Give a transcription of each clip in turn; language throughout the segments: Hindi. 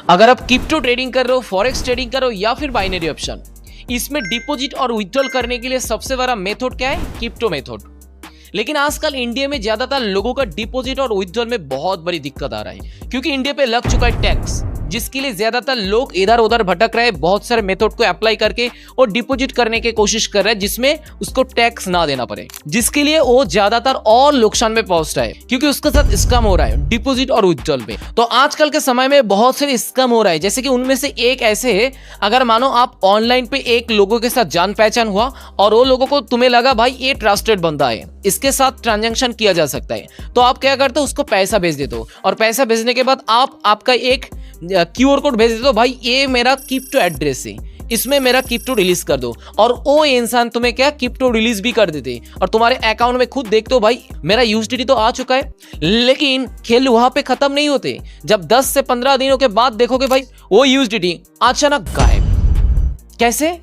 अगर आप क्रिप्टो ट्रेडिंग कर रहे हो, फॉरेक्स ट्रेडिंग कर रहे हो या फिर बाइनरी ऑप्शन, इसमें डिपॉजिट और विथड्रॉल करने के लिए सबसे बड़ा मेथड क्या है? Crypto method. लेकिन आजकल इंडिया में ज्यादातर लोगों का डिपॉजिट और विथड्रॉल में बहुत बड़ी दिक्कत आ रहा है, क्योंकि इंडिया पे लग चुका है टैक्स, जिसके लिए ज्यादातर लोग इधर उधर भटक रहे हैं, बहुत सारे मेथड को अप्लाई करके और डिपॉजिट करने की कोशिश कर रहे हैं जिसमें उसको टैक्स ना देना पड़े, जिसके लिए वो ज्यादातर और नुकसान में पहुंच रहा है, क्योंकि उसके साथ स्कैम हो रहा है डिपॉजिट और विथड्रॉल में। तो आजकल के समय में बहुत सारे स्कैम हो रहा है, जैसे कि उनमें से एक ऐसे है, अगर मानो आप ऑनलाइन पे एक लोगों के साथ जान पहचान हुआ और वो लोगों को तुम्हें लगा भाई ये ट्रस्टेड बंदा है, इसके साथ ट्रांजैक्शन किया जा सकता है, तो आप क्या करते हो? उसको पैसा भेज देते हो, और पैसा भेजने के बाद आप आपका एक क्यूआर कोड भेज देते हो, भाई ये मेरा क्रिप्टो एड्रेस है, इसमें मेरा क्रिप्टो रिलीज कर दो, और वो इंसान तुम्हें क्या क्रिप्टो रिलीज भी कर देते, और तुम्हारे अकाउंट में खुद देखते हो भाई मेरा यूएसडीटी तो आ चुका है। लेकिन खेल वहां पे खत्म नहीं होते, जब 10 से 15 दिनों के बाद देखोगे भाई वो यूएसडीटी अचानक गायब। कैसे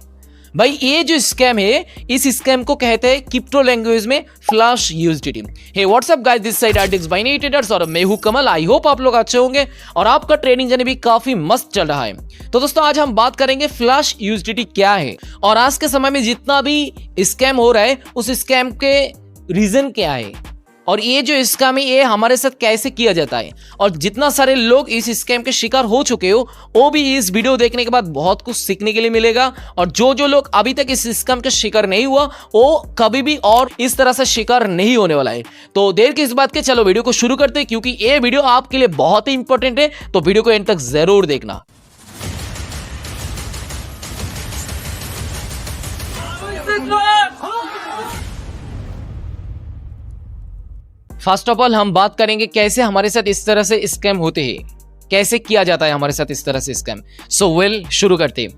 भाई? ये जो स्कैम है, इस स्कैम को कहते हैं क्रिप्टो लैंग्वेज में flash USDT. Hey WhatsApp guys, this side Artix binary traders और मैं हूं कमल। आई होप आप लोग अच्छे होंगे और आपका ट्रेडिंग जर्नी भी काफी मस्त चल रहा है। तो दोस्तों आज हम बात करेंगे फ्लैश यूएसडीटी क्या है, और आज के समय में जितना भी स्कैम हो रहा है उस स्कैम के रीजन क्या है, और ये जो स्कैम है ये हमारे साथ कैसे किया जाता है, और जितना सारे लोग इस स्कैम के शिकार हो चुके हो वो भी इस वीडियो देखने के बाद बहुत कुछ सीखने के लिए मिलेगा। और जो लोग अभी तक इस स्कैम के शिकार नहीं हुआ वो कभी भी और इस तरह से शिकार नहीं होने वाला है। तो देर किस बात के, चलो वीडियो को शुरू करते हैं, क्योंकि ये वीडियो आपके लिए बहुत ही इंपॉर्टेंट है, तो वीडियो को एंड तक जरूर देखना। फर्स्ट ऑफ ऑल हम बात करेंगे कैसे हमारे साथ इस तरह से स्कैम होते हैं, कैसे किया जाता है हमारे साथ इस तरह से स्कैम। शुरू करते हैं।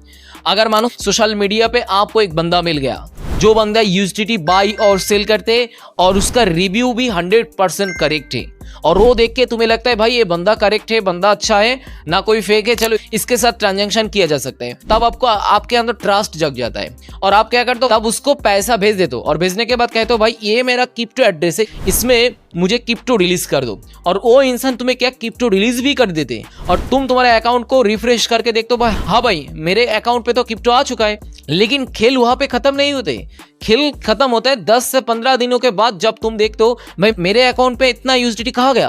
अगर मानो सोशल मीडिया पे आपको एक बंदा मिल गया, जो बंदा यूएसडीटी बाई और सेल करते और उसका रिव्यू भी 100% करेक्ट है, और वो देख के तुम्हें लगता है भाई ये बंदा करेक्ट है, बंदा अच्छा है, ना कोई फेक है, चलो इसके साथ ट्रांजैक्शन किया जा सकता है, तब आपको आपके अंदर ट्रस्ट जग जाता है, और आप क्या करते हो? तब उसको पैसा भेज देते हो, और भेजने के बाद कहते हो भाई ये मेरा क्रिप्टो एड्रेस है, इसमें मुझे क्रिप्टो रिलीज कर दो, और वो इंसान तुम्हें क्या क्रिप्टो रिलीज भी कर देते, और तुम तुम्हारे अकाउंट को रिफ्रेश करके देखते हो भाई हाँ भाई मेरे अकाउंट पे तो क्रिप्टो आ चुका है। लेकिन खेल वहां पे खत्म नहीं होते, खेल खत्म होता है 10 से 15 दिनों के बाद, जब तुम देखते हो भाई मेरे अकाउंट पे इतना यूएसडीटी कहाँ गया,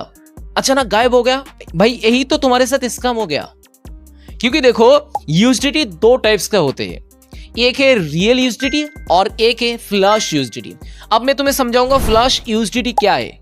अचानक गायब हो गया। भाई यही तो तुम्हारे साथ स्कैम हो गया, क्योंकि देखो यूएसडीटी दो टाइप्स का होते हैं, एक है रियल यूएसडीटी और एक है फ्लैश यूएसडीटी। अब मैं तुम्हें समझाऊंगा फ्लैश यूएसडीटी क्या है।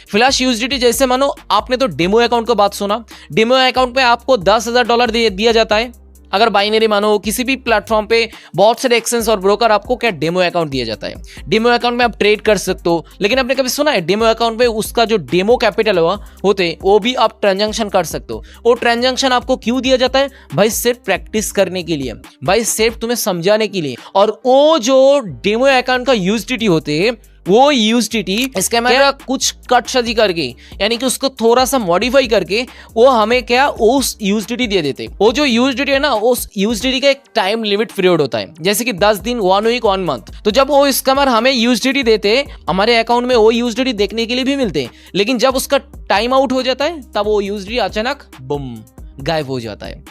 फ्लैश यूएसडीटी जैसे मानो आपने तो डेमो अकाउंट का बात सुना, डेमो अकाउंट पे आपको $10,000 दिया जाता है। अगर बाइनरी मानो किसी भी प्लेटफॉर्म पे बहुत सारे एक्सचेंज और ब्रोकर आपको क्या डेमो अकाउंट दिया जाता है, डेमो अकाउंट में आप ट्रेड कर सकते हो। लेकिन आपने कभी सुना है डेमो अकाउंट में उसका जो डेमो कैपिटल होते वो भी आप ट्रांजैक्शन कर सकते हो। वो ट्रांजैक्शन आपको क्यों दिया जाता है? भाई सिर्फ प्रैक्टिस करने के लिए, भाई सिर्फ तुम्हें समझाने के लिए। और वो जो डेमो अकाउंट का यूएसडीटी होते हैं वो यूएसडीटी स्कैमर कुछ कट सजी करके, यानी कि उसको थोड़ा सा मॉडिफाई करके वो हमें क्या उस यूएसडीटी दे देते। वो जो यूएसडीटी है ना, उस यूएसडीटी का एक टाइम लिमिट पीरियड होता है, जैसे कि 10 दिन, 1 वीक, 1 मंथ। तो जब वो स्कैमर हमें यूएसडीटी देते, हमारे अकाउंट में वो यूएसडीटी देखने के लिए भी मिलते हैं, लेकिन जब उसका टाइम आउट हो जाता है तब वो यूएसडीटी अचानक बम गायब हो जाता है।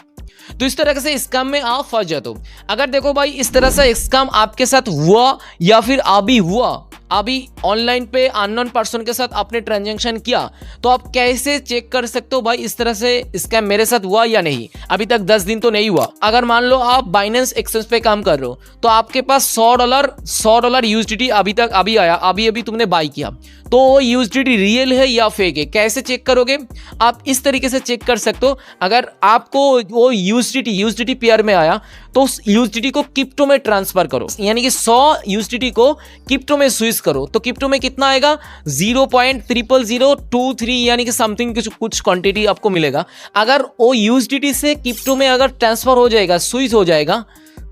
तो इस तरह से स्कैम में आप फंस जाते हो। अगर देखो भाई इस तरह से स्कैम आपके साथ हुआ या फिर अभी हुआ, अभी ऑनलाइन पे अननोन पर्सन के साथ आपने ट्रांजैक्शन किया, तो आप कैसे चेक कर सकते हो भाई इस तरह से स्कैम मेरे साथ हुआ या नहीं? अभी तक 10 दिन तो नहीं हुआ। अगर मान लो आप बाइनेंस एक्सचेंज पे काम कर रहे हो, तो आपके पास $100 यूएसडीटी अभी आया, अभी तुमने बाई किया, तो वो यूएसडीटी रियल है या फेक है, कैसे चेक करोगे? आप इस तरीके से चेक कर सकते हो। अगर आपको वो यूएसडीटी पेयर में आया, तो उस यूएसडीटी को क्रिप्टो में ट्रांसफर करो, यानी कि 100 यूएसडीटी को क्रिप्टो में स्विच करो, तो क्रिप्टो में कितना आएगा? 0.00023, यानी कि समथिंग कुछ क्वांटिटी आपको मिलेगा। अगर वो यूएसडीटी से क्रिप्टो में अगर ट्रांसफर हो जाएगा, स्विच हो जाएगा,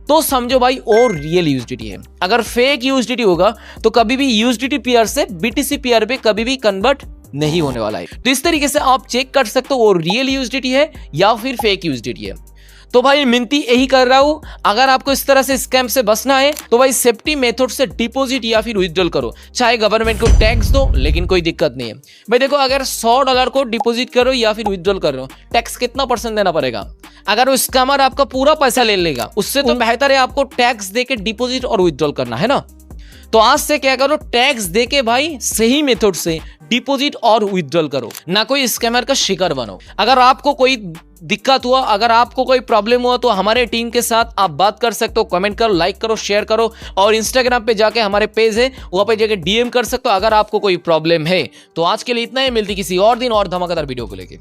तो समझो भाई वो रियल यूएसडीटी है। अगर फेक यूएसडीटी होगा तो कभी भी यूएसडीटी पेयर से बीटीसी पेयर पे कभी भी कन्वर्ट नहीं होने वाला है। तो इस तरीके से आप चेक कर सकते हो वो रियल यूएसडीटी है या फिर फेक यूएसडीटी है। तो भाई मिनती यही कर रहा हूं, अगर आपको इस तरह से स्कैम से बचना है तो भाई सेफ्टी मेथड से डिपॉजिट या फिर विथड्रॉल करो, चाहे गवर्नमेंट को टैक्स दो लेकिन कोई दिक्कत नहीं है। भाई देखो, अगर $100 को डिपॉजिट करो या फिर विथड्रॉल करो, टैक्स कितना % देना पड़ेगा? अगर वो स्कैमर आपका पूरा पैसा ले लेगा, उससे तो बेहतर है आपको टैक्स देके डिपॉजिट और विथड्रॉल करना, है ना। तो आज से क्या करो, टैक्स देके भाई सही मेथड से डिपॉजिट और विथड्रॉल करो, ना कोई स्कैमर का शिकार बनो। अगर आपको कोई दिक्कत हुआ, अगर आपको कोई प्रॉब्लम हुआ, तो हमारे टीम के साथ आप बात कर सकते हो। कमेंट करो, लाइक करो, शेयर करो, और इंस्टाग्राम पे जाके हमारे पेज है वहां पे जाके DM कर सकते हो अगर आपको कोई प्रॉब्लम है। तो आज के लिए इतना ही, मिलती किसी और दिन और धमाकेदार वीडियो को लेके।